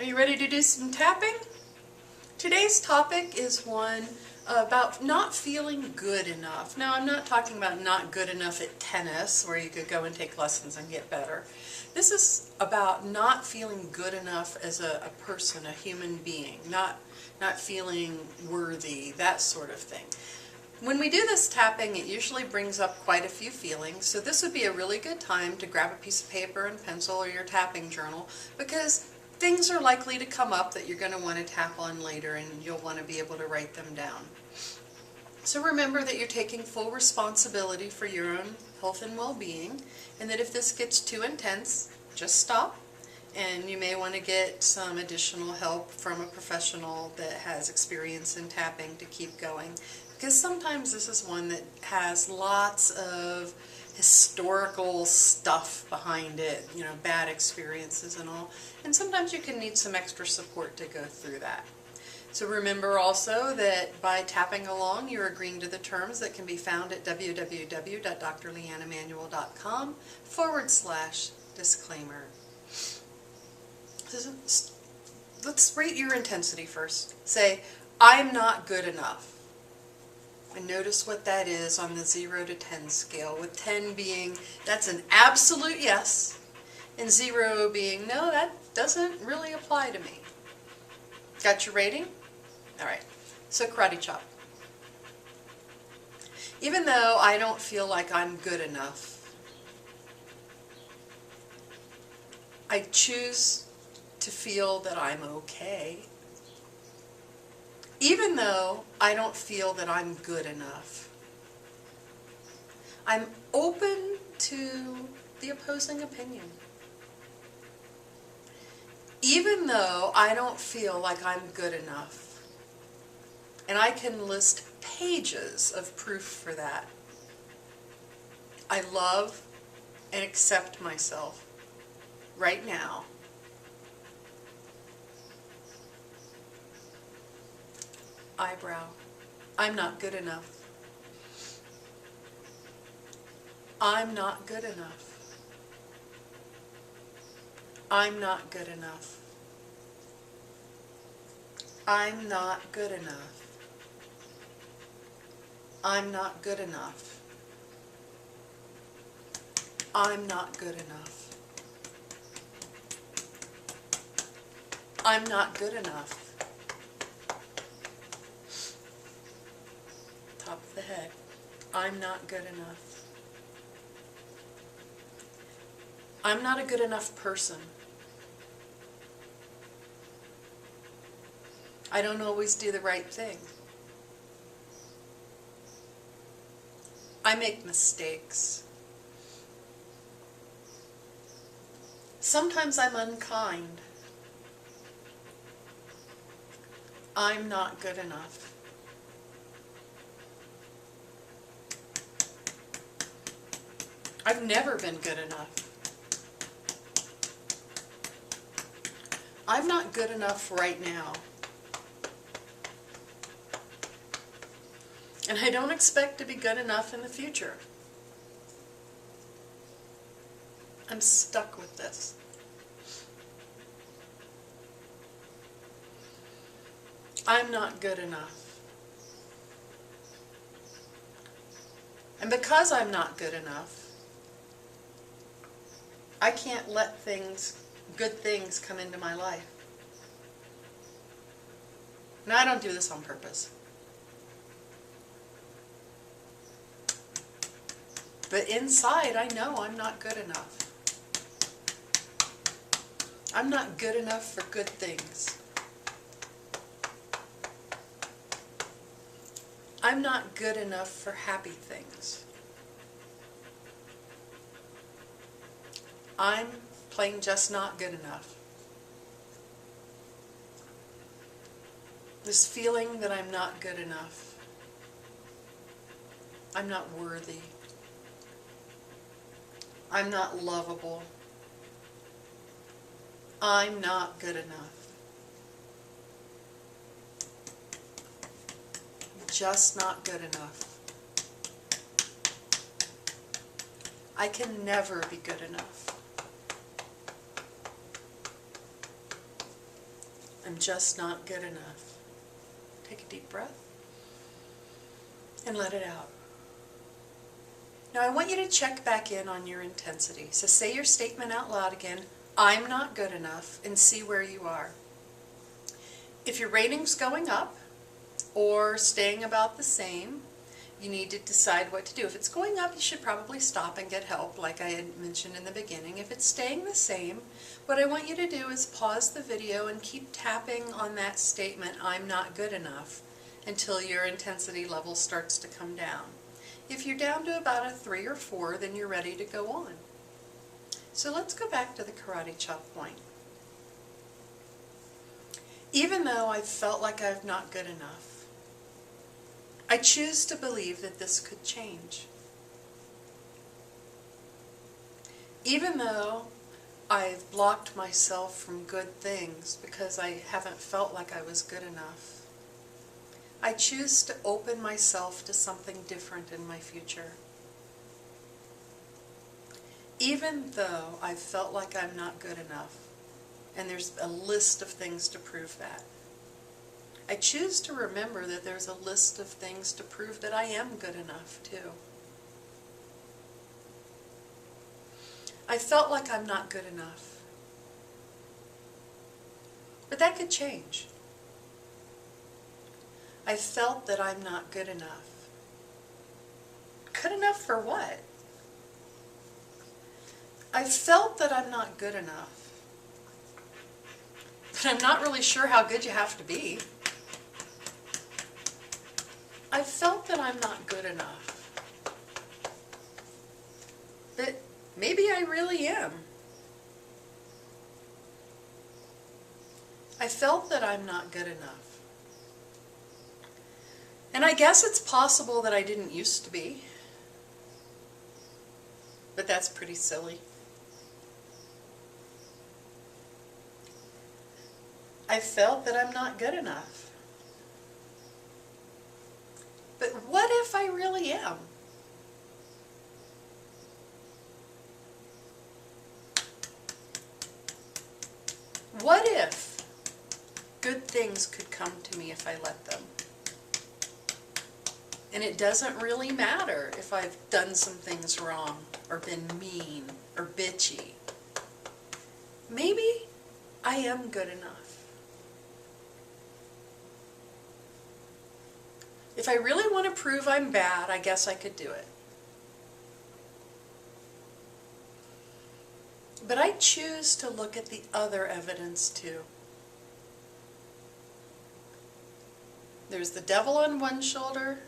Are you ready to do some tapping? Today's topic is one about not feeling good enough. Now, I'm not talking about not good enough at tennis, where you could go and take lessons and get better. This is about not feeling good enough as a person, a human being, not feeling worthy, that sort of thing. When we do this tapping, it usually brings up quite a few feelings, so this would be a really good time to grab a piece of paper and pencil or your tapping journal, because things are likely to come up that you're going to want to tap on later, and you'll want to be able to write them down. So remember that you're taking full responsibility for your own health and well-being, and that if this gets too intense, just stop, and you may want to get some additional help from a professional that has experience in tapping to keep going. Because sometimes this is one that has lots of historical stuff behind it, you know, bad experiences and all. And sometimes you can need some extra support to go through that. So remember also that by tapping along, you're agreeing to the terms that can be found at www.drleannamanuel.com/disclaimer. Let's rate your intensity first. Say, I'm not good enough. And notice what that is on the 0 to 10 scale, with 10 being, that's an absolute yes, and 0 being, no, that doesn't really apply to me. Got your rating? All right, so karate chop. Even though I don't feel like I'm good enough, I choose to feel that I'm okay. Even though I don't feel that I'm good enough, I'm open to the opposing opinion. Even though I don't feel like I'm good enough, and I can list pages of proof for that, I love and accept myself right now. Eyebrow. I'm not good enough. I'm not good enough. I'm not good enough. I'm not good enough. I'm not good enough. I'm not good enough. I'm not good enough. Top of the head. I'm not good enough. I'm not a good enough person. I don't always do the right thing. I make mistakes. Sometimes I'm unkind. I'm not good enough. I've never been good enough. I'm not good enough right now. And I don't expect to be good enough in the future. I'm stuck with this. I'm not good enough. And because I'm not good enough, I can't let good things come into my life. And I don't do this on purpose. But inside, I know I'm not good enough. I'm not good enough for good things. I'm not good enough for happy things. I'm plain just not good enough. This feeling that I'm not good enough. I'm not worthy. I'm not lovable. I'm not good enough. Just not good enough. I can never be good enough. I'm just not good enough. Take a deep breath and let it out. Now I want you to check back in on your intensity. So say your statement out loud again, I'm not good enough, and see where you are. If your rating's going up or staying about the same, you need to decide what to do. If it's going up, you should probably stop and get help, like I had mentioned in the beginning. If it's staying the same, what I want you to do is pause the video and keep tapping on that statement, I'm not good enough, until your intensity level starts to come down. If you're down to about a 3 or 4, then you're ready to go on. So let's go back to the karate chop point. Even though I felt like I'm not good enough, I choose to believe that this could change. Even though I've blocked myself from good things because I haven't felt like I was good enough, I choose to open myself to something different in my future. Even though I felt like I'm not good enough, and there's a list of things to prove that, I choose to remember that there's a list of things to prove that I am good enough too. I felt like I'm not good enough, but that could change. I felt that I'm not good enough. Good enough for what? I felt that I'm not good enough, but I'm not really sure how good you have to be. I felt that I'm not good enough, but maybe I really am. I felt that I'm not good enough. And I guess it's possible that I didn't used to be, but that's pretty silly. I felt that I'm not good enough. But what if I really am? What if good things could come to me if I let them? And it doesn't really matter if I've done some things wrong or been mean or bitchy. Maybe I am good enough. If I really want to prove I'm bad, I guess I could do it. But I choose to look at the other evidence too. There's the devil on one shoulder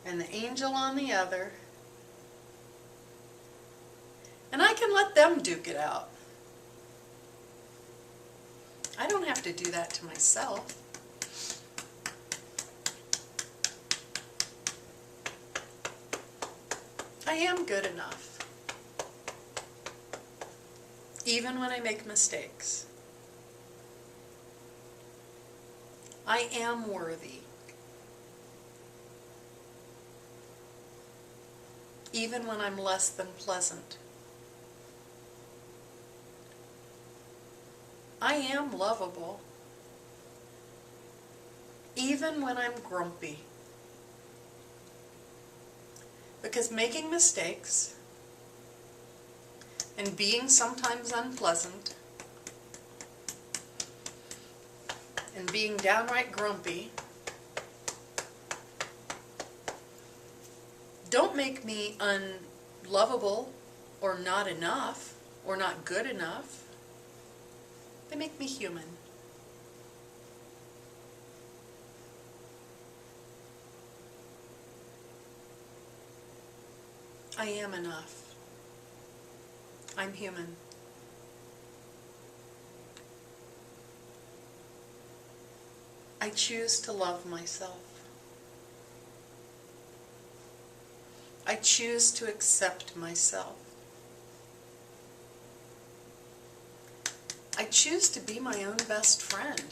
and the angel on the other. And I can let them duke it out. I don't have to do that to myself. I am good enough, even when I make mistakes. I am worthy, even when I'm less than pleasant. I am lovable, even when I'm grumpy. Because making mistakes and being sometimes unpleasant and being downright grumpy don't make me unlovable or not enough or not good enough. They make me human. I am enough. I'm human. I choose to love myself. I choose to accept myself. I choose to be my own best friend.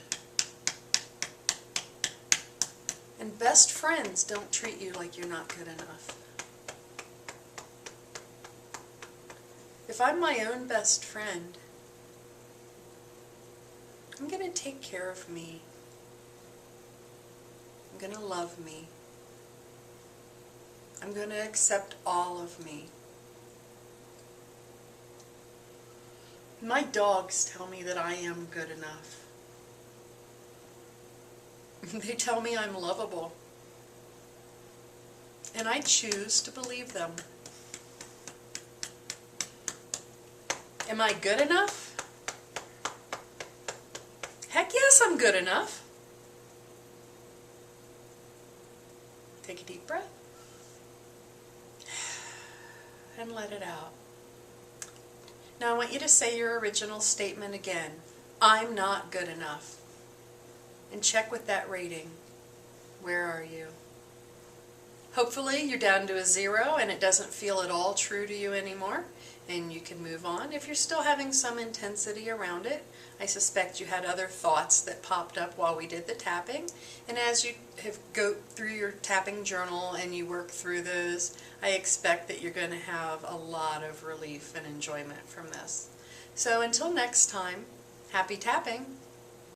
And best friends don't treat you like you're not good enough. If I'm my own best friend, I'm going to take care of me. I'm going to love me. I'm going to accept all of me. My dogs tell me that I am good enough. They tell me I'm lovable. And I choose to believe them. Am I good enough? Heck yes, I'm good enough. Take a deep breath. And let it out. Now I want you to say your original statement again. I'm not good enough. And check with that rating. Where are you? Hopefully you're down to a 0 and it doesn't feel at all true to you anymore, and you can move on. If you're still having some intensity around it, I suspect you had other thoughts that popped up while we did the tapping, and as you go through your tapping journal and you work through those, I expect that you're going to have a lot of relief and enjoyment from this. So until next time, happy tapping!